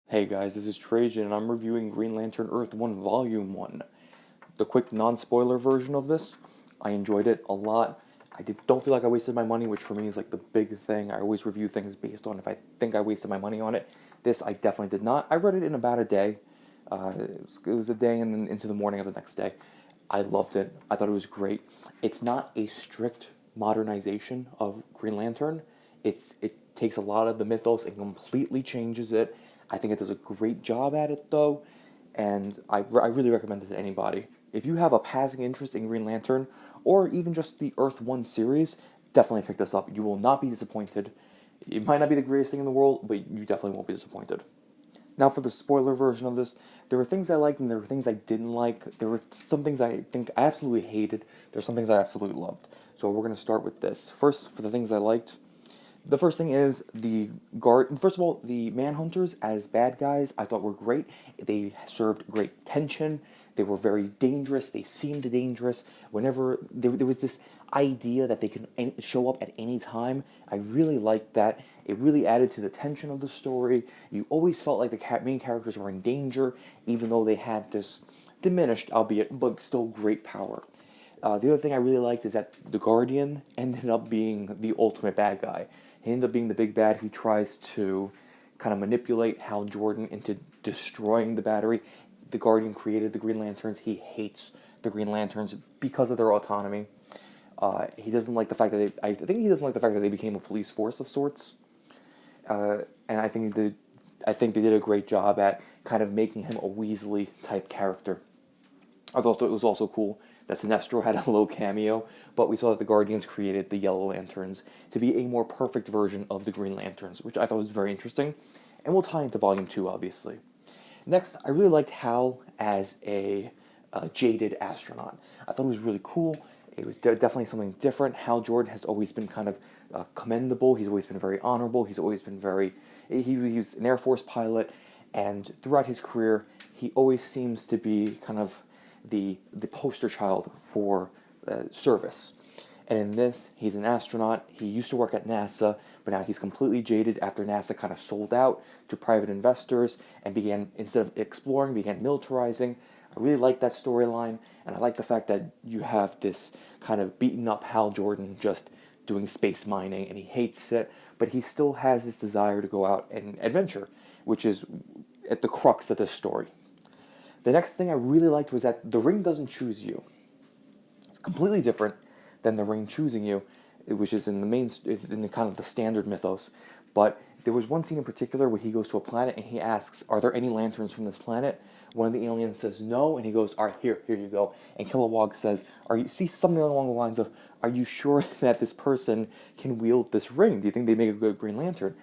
Hey guys, this is Trajan and I'm reviewing Green Lantern Earth 1 Volume 1. The quick non-spoiler version of this, I enjoyed it a lot. Don't feel like I wasted my money, which for me is like the big thing. I always review things based on if I think I wasted my money on it. This I definitely did not. I read it in about a day. It was a day and then into the morning of the next day. I loved it. I thought it was great. It's not a strict modernization of Green Lantern. It takes a lot of the mythos and completely changes it. I think it does a great job at it though, and I really recommend it to anybody. If you have a passing interest in Green Lantern, or even just the Earth 1 series, definitely pick this up. You will not be disappointed. It might not be the greatest thing in the world, but you definitely won't be disappointed. Now, for the spoiler version of this, there were things I liked and there were things I didn't like. There were some things I think I absolutely hated. There were some things I absolutely loved. So we're going to start with this. First, for the things I liked, the first thing is the guard. First of all, the Manhunters as bad guys I thought were great. They served great tension. They were very dangerous. They seemed dangerous. Whenever there was this idea that they can show up at any time, I really liked that. It really added to the tension of the story. You always felt like the main characters were in danger, even though they had this diminished, albeit but still great power. The other thing I really liked is that the Guardian ended up being the ultimate bad guy. He ended up being the big bad who tries to kind of manipulate Hal Jordan into destroying the battery. The Guardian created the Green Lanterns. He hates the Green Lanterns because of their autonomy. He doesn't like the fact that I think he doesn't like the fact that they became a police force of sorts. And I think they did a great job at kind of making him a Weasley type character. I thought it was also cool that Sinestro had a little cameo, but we saw that the Guardians created the Yellow Lanterns to be a more perfect version of the Green Lanterns, which I thought was very interesting, and will tie into Volume 2, obviously. Next, I really liked Hal as a jaded astronaut. I thought it was really cool. It was definitely something different. Hal Jordan has always been kind of commendable. He's always been very honorable. He's always been very... He's an Air Force pilot, and throughout his career, he always seems to be kind of the poster child for service. And in this, he's an astronaut. He used to work at NASA, but now he's completely jaded after NASA kind of sold out to private investors and began, instead of exploring, began militarizing. I really like that storyline, and I like the fact that you have this kind of beaten up Hal Jordan just doing space mining, and he hates it, but he still has this desire to go out and adventure, which is at the crux of this story. The next thing I really liked was that the ring doesn't choose you. It's completely different than the ring choosing you, which is in the main, is in the kind of the standard mythos. But there was one scene in particular where he goes to a planet and he asks, "Are there any lanterns from this planet?" One of the aliens says no, and he goes, "All right, here you go." And Kilowog says, "Are you see something along the lines of, are you sure that this person can wield this ring? Do you think they make a good Green Lantern?"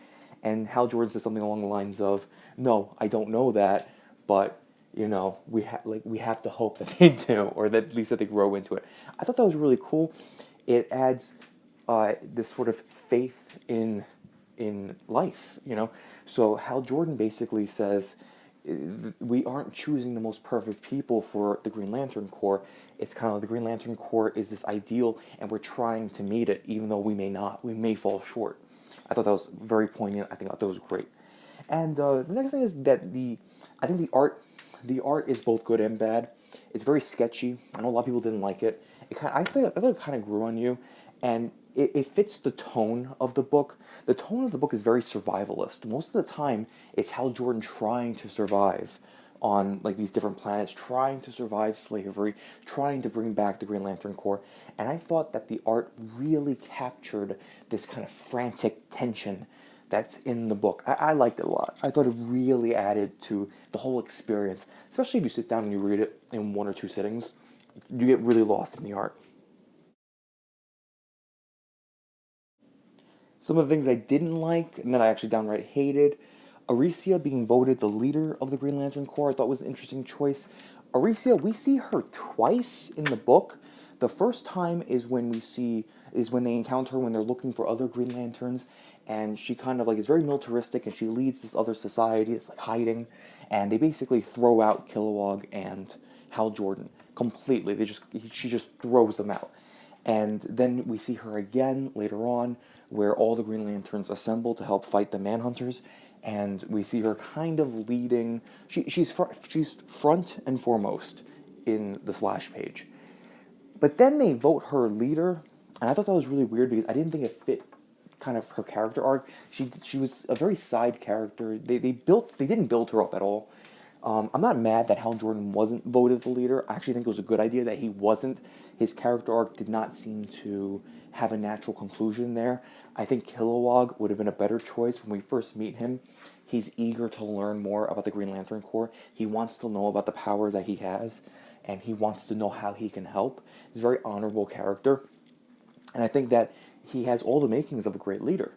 And Hal Jordan says something along the lines of, "No, I don't know that, but we have to hope that they do, or that at least that they grow into it." I thought that was really cool. It adds this sort of faith in life. So Hal Jordan basically says, we aren't choosing the most perfect people for the Green Lantern Corps. It's kind of like the Green Lantern Corps is this ideal, and we're trying to meet it, even though we may not. We may fall short. I thought that was very poignant. I thought that was great. And the next thing is that I think the art is both good and bad. It's very sketchy. I know a lot of people didn't like it. I thought it kind of grew on you, and it fits the tone of the book. The tone of the book is very survivalist. Most of the time, it's Hal Jordan trying to survive on like these different planets, trying to survive slavery, trying to bring back the Green Lantern Corps. And I thought that the art really captured this kind of frantic tension that's in the book. I liked it a lot. I thought it really added to the whole experience, especially if you sit down and you read it in one or two sittings. You get really lost in the art. Some of the things I didn't like, and that I actually downright hated, Aricia being voted the leader of the Green Lantern Corps, I thought was an interesting choice. Aricia, we see her twice in the book. The first time is when they encounter her when they're looking for other Green Lanterns, and she kind of like is very militaristic, and she leads this other society. It's like hiding, and they basically throw out Kilowog and Hal Jordan completely. She just throws them out. And then we see her again later on, where all the Green Lanterns assemble to help fight the Manhunters, and we see her kind of leading. She's front and foremost in the splash page. But then they vote her leader, and I thought that was really weird because I didn't think it fit kind of her character arc. She was a very side character. They didn't build her up at all. I'm not mad that Hal Jordan wasn't voted the leader. I actually think it was a good idea that he wasn't. His character arc did not seem to have a natural conclusion there. I think Kilowog would have been a better choice when we first meet him. He's eager to learn more about the Green Lantern Corps. He wants to know about the power that he has, and he wants to know how he can help. He's a very honorable character, and I think that he has all the makings of a great leader,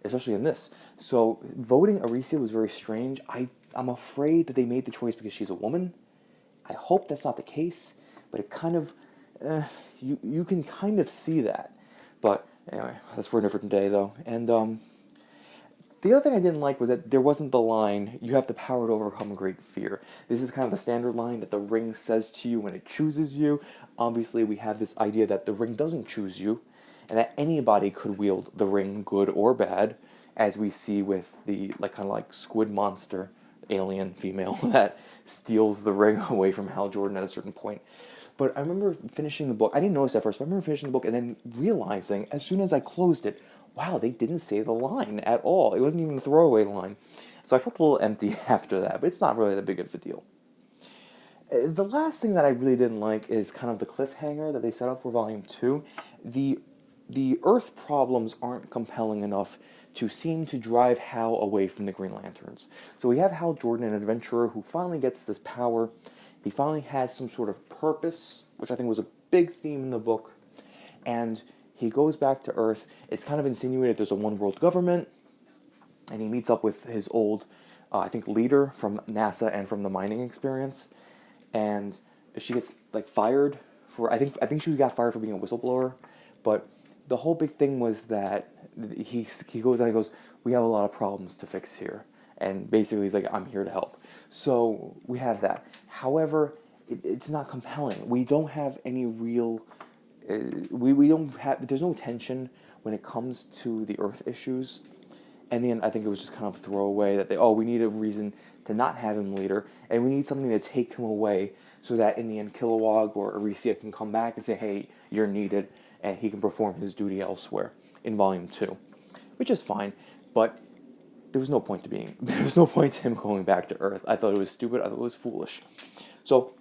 especially in this. So voting Arisia was very strange. I'm afraid that they made the choice because she's a woman. I hope that's not the case, but it kind of, you can kind of see that. But anyway, that's for a different day though. And the other thing I didn't like was that there wasn't the line, "You have the power to overcome great fear." This is kind of the standard line that the ring says to you when it chooses you. Obviously, we have this idea that the ring doesn't choose you, and that anybody could wield the ring, good or bad, as we see with the kind of like squid monster alien female that steals the ring away from Hal Jordan at a certain point. But I remember finishing the book. I didn't notice at first, but I remember finishing the book and then realizing as soon as I closed it, wow, they didn't say the line at all. It wasn't even a throwaway line. So I felt a little empty after that, but it's not really that big of a deal. The last thing that I really didn't like is kind of the cliffhanger that they set up for Volume 2. The Earth problems aren't compelling enough to seem to drive Hal away from the Green Lanterns. So we have Hal Jordan, an adventurer who finally gets this power. He finally has some sort of purpose, which I think was a big theme in the book. And he goes back to Earth. It's kind of insinuated there's a one-world government. And he meets up with his old, I think, leader from NASA and from the mining experience. And she gets, fired for... I think she got fired for being a whistleblower. But the whole big thing was that he goes out and goes, "We have a lot of problems to fix here." And basically he's like, "I'm here to help." So we have that. However, it's not compelling. We don't have any real... we don't have... There's no tension when it comes to the Earth issues. And then I think it was just kind of throwaway that we need a reason to not have him leader, and we need something to take him away so that in the end Kilowog or Arisia can come back and say, "Hey, you're needed," and he can perform his duty elsewhere in Volume 2, which is fine, but there was no point to him going back to Earth. I thought it was stupid. I thought it was foolish. So,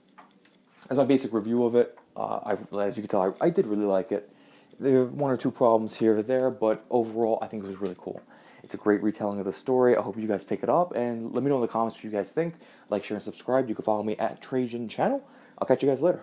as my basic review of it, as you can tell, I did really like it. There are one or two problems here or there, but overall, I think it was really cool. It's a great retelling of the story. I hope you guys pick it up, and let me know in the comments what you guys think. Like, share, and subscribe. You can follow me at Trajan Channel. I'll catch you guys later.